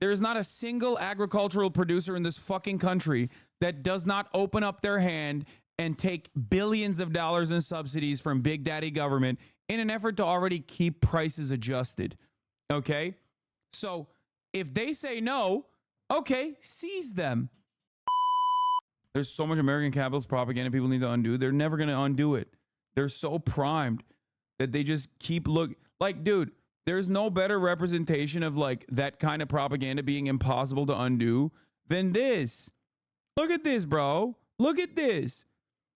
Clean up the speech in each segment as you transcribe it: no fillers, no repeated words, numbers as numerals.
There's not a single agricultural producer in this fucking country that does not open up their hand and take billions of dollars in subsidies from Big Daddy government in an effort to already keep prices adjusted. Okay? So if they say no, okay, seize them. There's so much American capitalist propaganda people need to undo. They're never going to undo it. They're so primed that they just keep like, dude, there's no better representation of like that kind of propaganda being impossible to undo than this. Look at this, bro. Look at this.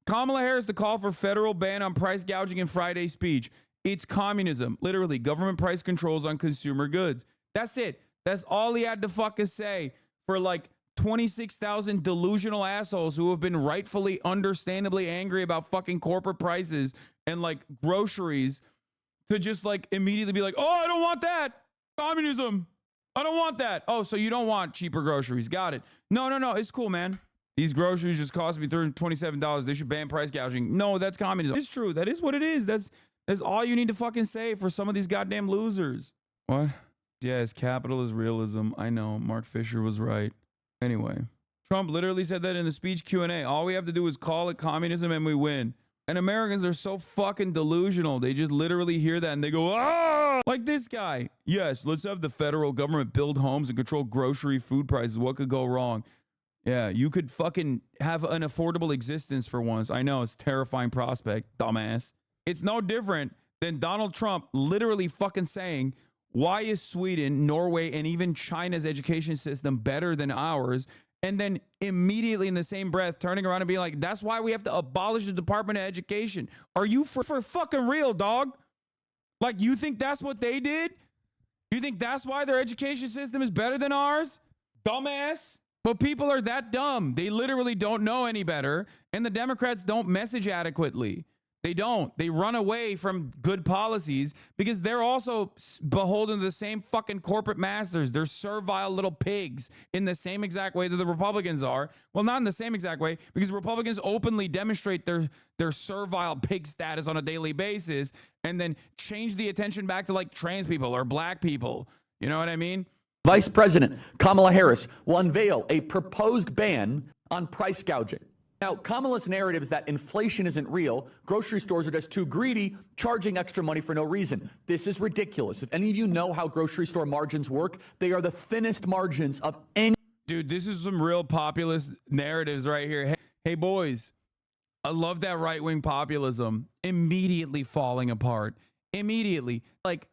Kamala Harris to call for federal ban on price gouging in Friday speech. It's communism. Literally, government price controls on consumer goods. That's it. That's all he had to fucking say for like 26,000 delusional assholes who have been rightfully, understandably angry about fucking corporate prices and like groceries to just like immediately be like, oh, I don't want that. Communism. I don't want that. Oh, so you don't want cheaper groceries. Got it. No. It's cool, man. These groceries just cost me $327. They should ban price gouging. No, that's communism. It's true. That is what it is. That's all you need to fucking say for some of these goddamn losers. What? Yes, capital is realism. I know. Mark Fisher was right. Anyway, Trump literally said that in the speech Q&A. All we have to do is call it communism and we win. And Americans are so fucking delusional. They just literally hear that and they go, ah! Like this guy. Yes, let's have the federal government build homes and control grocery food prices. What could go wrong? Yeah, you could fucking have an affordable existence for once. I know, it's a terrifying prospect, dumbass. It's no different than Donald Trump literally fucking saying, why is Sweden, Norway, and even China's education system better than ours? And then immediately in the same breath, turning around and being like, that's why we have to abolish the Department of Education. Are you for fucking real, dog? Like, you think that's what they did? You think that's why their education system is better than ours? Dumbass. But people are that dumb. They literally don't know any better. And the Democrats don't message adequately. They don't. They run away from good policies because they're also beholden to the same fucking corporate masters. They're servile little pigs in the same exact way that the Republicans are. Well, not in the same exact way, because Republicans openly demonstrate their servile pig status on a daily basis and then change the attention back to like trans people or black people. You know what I mean? Vice President Kamala Harris will unveil a proposed ban on price gouging. Now, Kamala's narrative is that inflation isn't real. Grocery stores are just too greedy, charging extra money for no reason. This is ridiculous. If any of you know how grocery store margins work, they are the thinnest margins of any. Dude, this is some real populist narratives right here. Hey, boys, I love that right-wing populism immediately falling apart. Immediately. Like,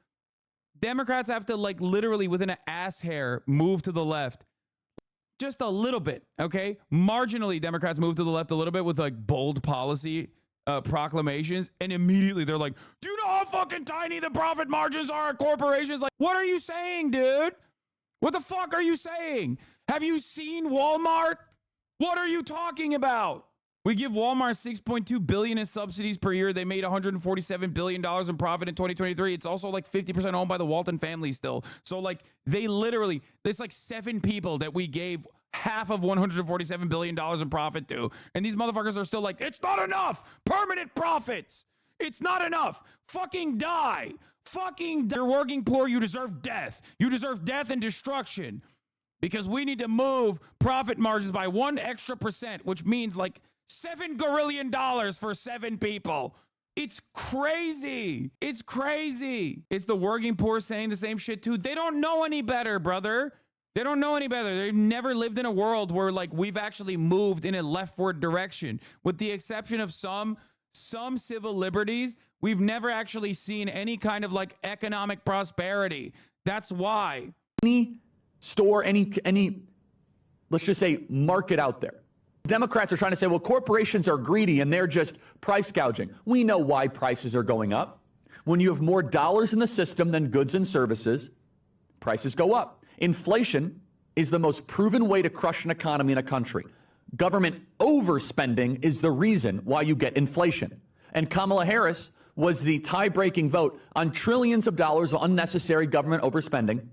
Democrats have to, like, literally within an ass hair move to the left. Just a little bit, okay? Marginally, Democrats move to the left a little bit with, like, bold policy proclamations, and immediately they're like, do you know how fucking tiny the profit margins are at corporations? Like, what are you saying, dude? What the fuck are you saying? Have you seen Walmart? What are you talking about? We give Walmart $6.2 billion in subsidies per year. They made $147 billion in profit in 2023. It's also like 50% owned by the Walton family still. So like they literally, there's like 7 people that we gave half of $147 billion in profit to. And these motherfuckers are still like, it's not enough. Permanent profits. It's not enough. Fucking die. Fucking die. You're working poor. You deserve death. You deserve death and destruction. Because we need to move profit margins by 1 extra percent, which means like $7 gorillion for 7 people. It's crazy. It's crazy. It's the working poor saying the same shit too. They don't know any better, brother. They don't know any better. They've never lived in a world where like we've actually moved in a leftward direction. With the exception of some civil liberties, we've never actually seen any kind of like economic prosperity. That's why. Any store, any, let's just say market out there. Democrats are trying to say, well, corporations are greedy and they're just price gouging. We know why prices are going up. When you have more dollars in the system than goods and services, prices go up. Inflation is the most proven way to crush an economy in a country. Government overspending is the reason why you get inflation. And Kamala Harris was the tie-breaking vote on trillions of dollars of unnecessary government overspending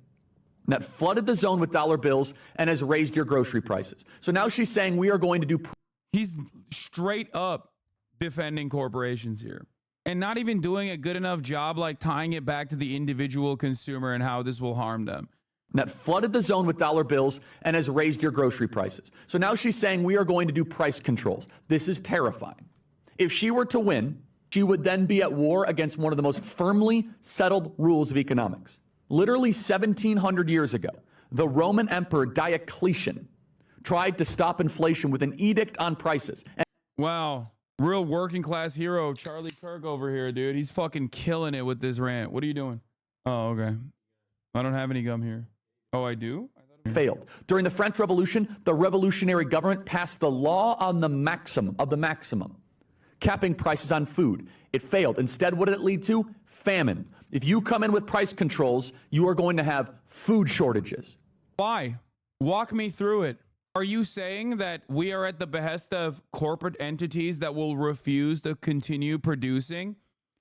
that flooded the zone with dollar bills and has raised your grocery prices. So now she's saying we are going to do. He's straight up defending corporations here and not even doing a good enough job like tying it back to the individual consumer and how this will harm them. that flooded the zone with dollar bills and has raised your grocery prices. So now she's saying we are going to do price controls. This is terrifying. If she were to win, she would then be at war against one of the most firmly settled rules of economics. Literally 1700 years ago, the Roman Emperor Diocletian tried to stop inflation with an edict on prices. Wow. Real working class hero, Charlie Kirk over here, dude. He's fucking killing it with this rant. What are you doing? Oh, okay. I don't have any gum here. Oh, I do? Failed. During the French Revolution, the revolutionary government passed the law on the maximum, capping prices on food. It failed. Instead, what did it lead to? Famine. If you come in with price controls, you are going to have food shortages. Why? Walk me through it. Are you saying that we are at the behest of corporate entities that will refuse to continue producing?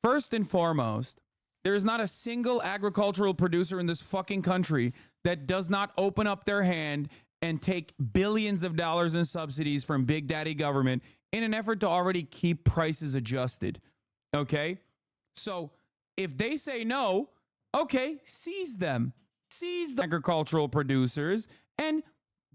First and foremost, there is not a single agricultural producer in this fucking country that does not open up their hand and take billions of dollars in subsidies from Big Daddy government in an effort to already keep prices adjusted. Okay? So if they say no, okay, seize them. Seize the agricultural producers and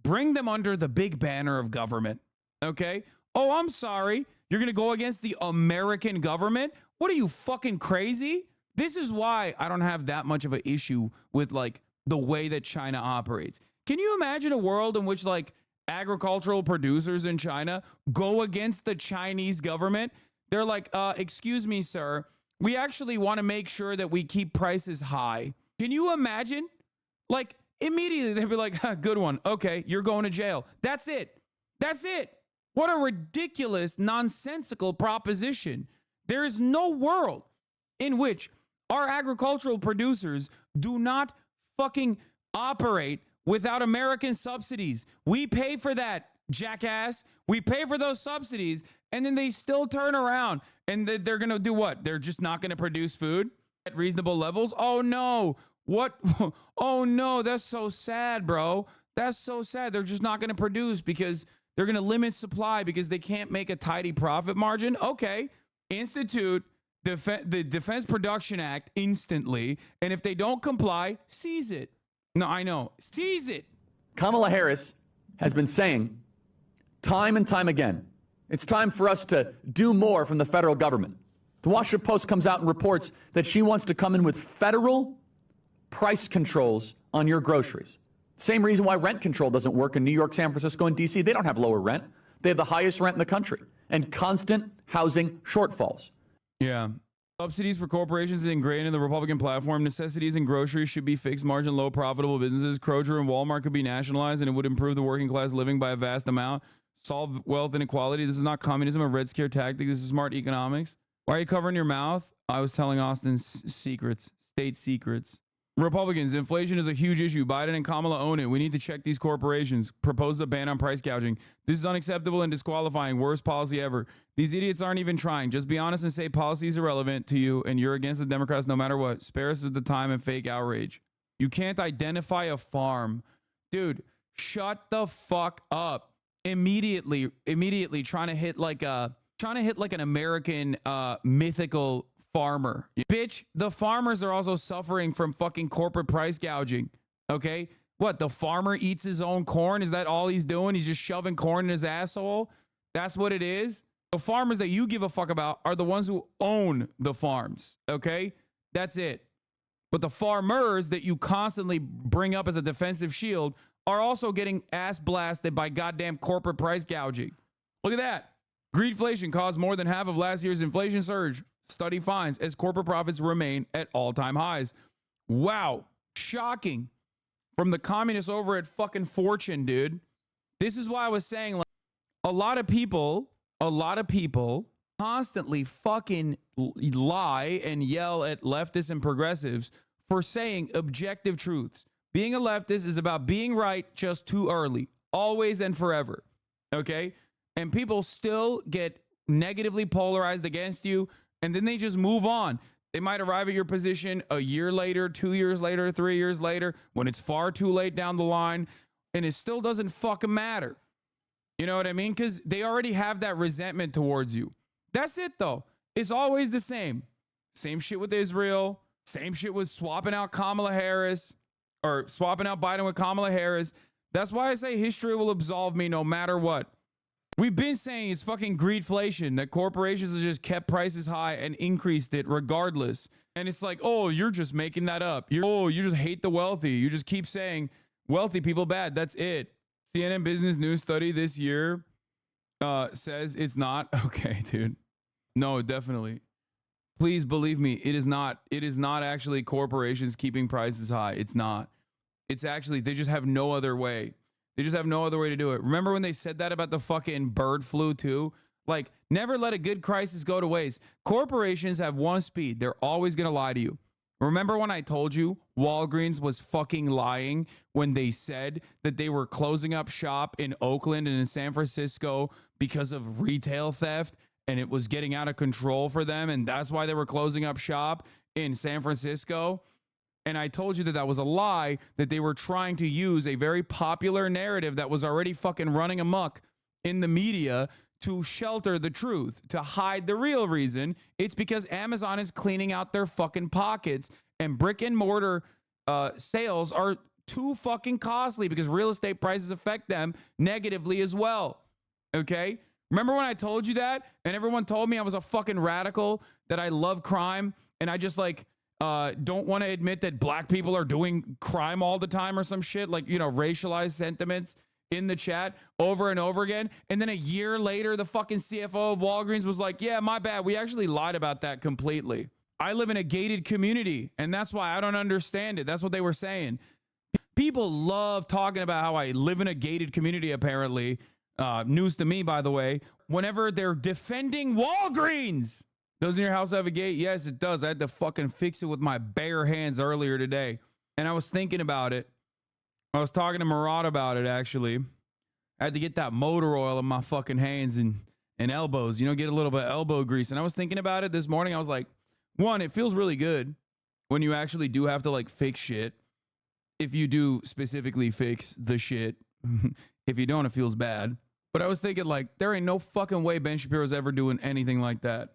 bring them under the big banner of government. Okay? Oh, I'm sorry. You're going to go against the American government? What are you, fucking crazy? This is why I don't have that much of an issue with like the way that China operates. Can you imagine a world in which like agricultural producers in China go against the Chinese government? They're like, excuse me, sir. We actually want to make sure that we keep prices high. Can you imagine? Like immediately they'd be like, good one. Okay, you're going to jail. That's it. That's it. What a ridiculous, nonsensical proposition. There is no world in which our agricultural producers do not fucking operate without American subsidies. We pay for that, jackass. We pay for those subsidies, and then they still turn around and they're going to do what? They're just not going to produce food at reasonable levels? Oh, no. What? Oh, no. That's so sad, bro. That's so sad. They're just not going to produce because they're going to limit supply because they can't make a tidy profit margin. Okay. Institute the Defense Production Act instantly. And if they don't comply, seize it. No, I know. Seize it. Kamala Harris has been saying time and time again, it's time for us to do more from the federal government. The Washington Post comes out and reports that she wants to come in with federal price controls on your groceries. Same reason why rent control doesn't work in New York, San Francisco, and DC. They don't have lower rent. They have the highest rent in the country and constant housing shortfalls. Yeah. Subsidies for corporations is ingrained in the Republican platform. Necessities and groceries should be fixed margin, low profitable businesses. Kroger and Walmart could be nationalized and it would improve the working class living by a vast amount. Solve wealth inequality. This is not communism, a Red Scare tactic. This is smart economics. Why are you covering your mouth? I was telling Austin secrets, state secrets. Republicans, inflation is a huge issue. Biden and Kamala own it. We need to check these corporations. Propose a ban on price gouging. This is unacceptable and disqualifying. Worst policy ever. These idiots aren't even trying. Just be honest and say policy is irrelevant to you and you're against the Democrats no matter what. Spare us the time and fake outrage. You can't identify a farm. Dude, shut the fuck up. Immediately trying to hit like an American mythical farmer. Bitch, the farmers are also suffering from fucking corporate price gouging. Okay? What, the farmer eats his own corn? Is that all he's doing? He's just shoving corn in his asshole? That's what it is? The farmers that you give a fuck about are the ones who own the farms. Okay? That's it. But the farmers that you constantly bring up as a defensive shield are also getting ass blasted by goddamn corporate price gouging. Look at that. Greedflation caused more than half of last year's inflation surge. Study finds as corporate profits remain at all-time highs. Wow. Shocking. From the communists over at fucking Fortune, dude. This is why I was saying, like, a lot of people constantly fucking lie and yell at leftists and progressives for saying objective truths. Being a leftist is about being right just too early, always and forever. Okay? And people still get negatively polarized against you, and then they just move on. They might arrive at your position a year later, 2 years later, 3 years later, when it's far too late down the line, and it still doesn't fucking matter. You know what I mean? Because they already have that resentment towards you. That's it, though. It's always the same. Same shit with Israel. Same shit with swapping out Kamala Harris. or swapping out Biden with Kamala Harris. That's why I say history will absolve me no matter what. We've been saying it's fucking greedflation, that corporations have just kept prices high and increased it regardless. And it's like, oh, you're just making that up. You just hate the wealthy. You just keep saying wealthy people bad. That's it. CNN Business News study this year says it's not. Okay, dude. No, definitely. Please believe me, it is not. It is not actually corporations keeping prices high. It's not. It's actually, they just have no other way. They just have no other way to do it. Remember when they said that about the fucking bird flu too? Like, never let a good crisis go to waste. Corporations have one speed. They're always going to lie to you. Remember when I told you Walgreens was fucking lying when they said that they were closing up shop in Oakland and in San Francisco because of retail theft and it was getting out of control for them, and that's why they were closing up shop in San Francisco? And I told you that that was a lie, that they were trying to use a very popular narrative that was already fucking running amok in the media to shelter the truth, to hide the real reason. It's because Amazon is cleaning out their fucking pockets, and brick and mortar sales are too fucking costly because real estate prices affect them negatively as well. Okay? Remember when I told you that and everyone told me I was a fucking radical, that I love crime, and I just like don't want to admit that black people are doing crime all the time or some shit, like, you know, racialized sentiments in the chat over and over again. And then a year later, the fucking CFO of Walgreens was like, yeah, my bad. We actually lied about that completely. I live in a gated community, and that's why I don't understand it. That's what they were saying. People love talking about how I live in a gated community, apparently. News to me, by the way, whenever they're defending Walgreens. Doesn't your house have a gate? Yes, it does. I had to fucking fix it with my bare hands earlier today. And I was thinking about it. I was talking to Murad about it, actually. I had to get that motor oil in my fucking hands and elbows, you know, get a little bit of elbow grease. And I was thinking about it this morning. I was like, one, it feels really good when you actually do have to like fix shit. If you do specifically fix the shit. If you don't, it feels bad. But I was thinking, like, there ain't no fucking way Ben Shapiro's ever doing anything like that.